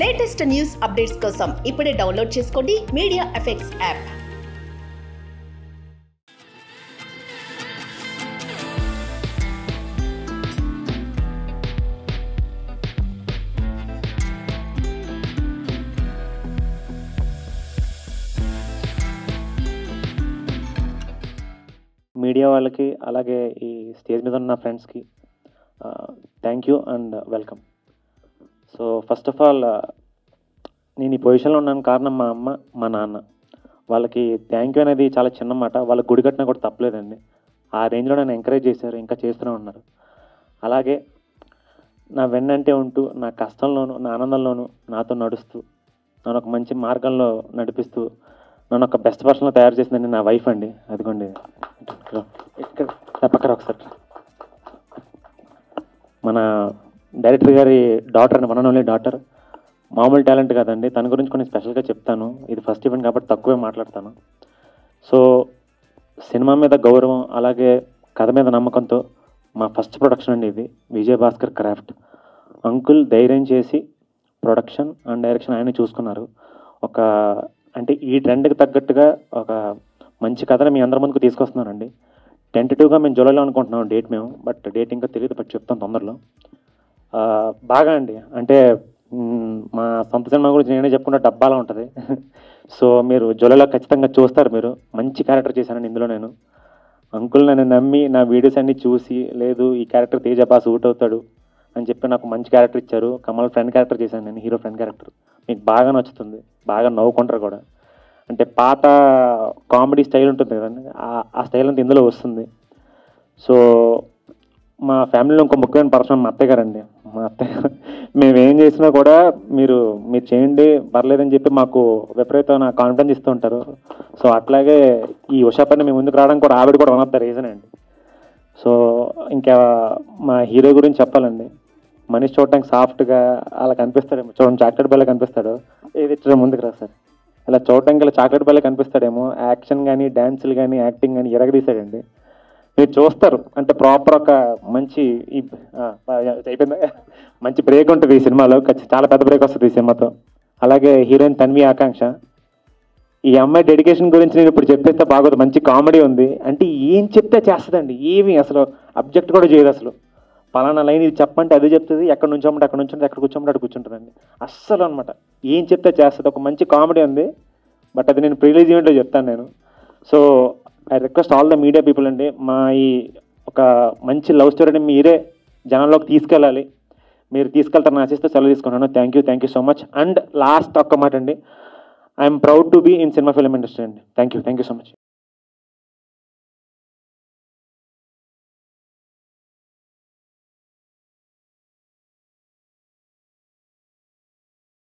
Latest news updates కోసం ఇప్పుడే download చేసుకోండి మీడియా ఎఫెక్ట్స్ యాప్. మీడియా వాళ్ళకి అలాగే ఈ స్టేజ్ మీద ఉన్న ఫ్రెండ్స్కి thank you and welcome. So first of all నేను ఈ పొజిషన్లో ఉన్నాను కారణం మా అమ్మ మా నాన్న. వాళ్ళకి థ్యాంక్ యూ అనేది చాలా చిన్న మాట. వాళ్ళకి గుడి కట్టినా కూడా తప్పలేదండి. ఆ రేంజ్లో నన్ను ఎంకరేజ్ చేశారు, ఇంకా చేస్తూనే ఉన్నారు. అలాగే నా వెన్నంటే ఉంటూ నా కష్టంలోనూ నా ఆనందంలోనూ నాతో నడుస్తూ నన్ను ఒక మంచి మార్గంలో నడిపిస్తూ నన్ను ఒక బెస్ట్ పర్సన్లో తయారు చేసిందండి నా వైఫ్ అండి. అదిగోండి ఇక్కడ పక్కన ఒకసారి మన డైరెక్టర్ గారి డాటర్ అండి, వన్ అండ్ ఓన్లీ డాటర్. మామూలు టాలెంట్ కాదండి. తన గురించి కొన్ని స్పెషల్గా చెప్తాను. ఇది ఫస్ట్ ఈవెంట్ కాబట్టి తక్కువే మాట్లాడతాను. సో సినిమా మీద గౌరవం అలాగే కథ మీద నమ్మకంతో మా ఫస్ట్ ప్రొడక్షన్ అండి ఇది, విజయ్ భాస్కర్ క్రాఫ్ట్. అంకుల్ ధైర్యం చేసి ప్రొడక్షన్ అండ్ డైరెక్షన్ ఆయన చూసుకున్నారు. ఒక అంటే ఈ ట్రెండ్కి తగ్గట్టుగా ఒక మంచి కథను మీ అందరి ముందుకు తీసుకొస్తున్నానండి. టెంటేటివ్గా మేము జూలైలో అనుకుంటున్నాం డేట్ మేము, బట్ డేట్ ఇంకా తెలియదు, బట్ చెప్తాం తొందరలో. బాగా అండి అంటే మా సొంత సినిమా గురించి నేనే చెప్పుకుంటే డబ్బాలా ఉంటుంది. సో మీరు జూలైలో ఖచ్చితంగా చూస్తారు. మీరు మంచి క్యారెక్టర్ చేశానండి ఇందులో నేను. అంకుల్ నన్ను నమ్మి నా వీడియోస్ అన్నీ చూసి లేదు ఈ క్యారెక్టర్ తేజ బాగా సూట్ అవుతాడు అని చెప్పి నాకు మంచి క్యారెక్టర్ ఇచ్చారు. కమల్ ఫ్రెండ్ క్యారెక్టర్ చేశాను నేను, హీరో ఫ్రెండ్ క్యారెక్టర్. మీకు బాగా నచ్చుతుంది, బాగా నవ్వుకుంటారు కూడా. అంటే పాత కామెడీ స్టైల్ ఉంటుంది కదండి, ఆ స్టైల్ అంతా ఇందులో వస్తుంది. సో మా ఫ్యామిలీలో ఇంకో ముఖ్యమైన పర్సన్ మా అత్తయ్య గారండి. మా అత్తయ్య మేము ఏం చేసినా కూడా మీరు చేయండి పర్లేదని చెప్పి మాకు విపరీతమైన కాన్ఫిడెన్స్ ఇస్తూ ఉంటారు. సో అట్లాగే ఈ ఉషా పని మేము ముందుకు రావడానికి కూడా ఆవిడ కూడా వన్ ఆఫ్ ద రీజన్ అండి. సో ఇంకా మా హీరో గురించి చెప్పాలండి. మనిషి చూడటానికి సాఫ్ట్గా అలా కనిపిస్తాడేమో, చూడండి చాక్లెట్ బెల్ల కనిపిస్తాడు. ఇది ముందుకు రా సార్, ఇలా చూడటానికి ఇలా చాక్లెట్ బెల్ల కనిపిస్తాడేమో. యాక్షన్ కానీ డ్యాన్సులు కానీ యాక్టింగ్ కానీ ఎరగదీశాడండి. మీరు చూస్తారు అంటే ప్రాపర్ ఒక మంచి అయిపోయిందా, మంచి బ్రేక్ ఉంటుంది ఈ సినిమాలో. చాలా పెద్ద బ్రేక్ వస్తుంది ఈ సినిమాతో. అలాగే హీరోయిన్ తన్వి ఆకాంక్ష. ఈ అమ్మాయి డెడికేషన్ గురించి నేను ఇప్పుడు చెప్పేస్తే బాగోదు. మంచి కామెడీ ఉంది. అంటే ఏం చెప్తే చేస్తుందండి, ఏమి అసలు అబ్జెక్ట్ కూడా చేయదు. అసలు పలానా లైన్ ఇది చెప్పంటే అది చెప్తుంది, ఎక్కడ నుంచోమంటే అక్కడ నుంచుంటుంది, ఎక్కడ కూర్చోమంటే అక్కడ కూర్చుంటుందండి. అస్సలు అనమాట ఏం చెప్తే చేస్తుంది. ఒక మంచి కామెడీ ఉంది, బట్ అది నేను ప్రీలీజ్ ఈవెంట్లో చెప్తాను నేను. So I request all the media people అండి, మా ఈ ఒక మంచి లవ్ స్టోరీని మీరే జనంలోకి తీసుకెళ్ళాలి. మీరు తీసుకెళ్తారని ఆశిస్తూ సెలవు తీసుకున్నాను. Thank you so much. And last ఒక్క మాట అండి, I'm proud to be in cinema film industry అండి. Thank you so much.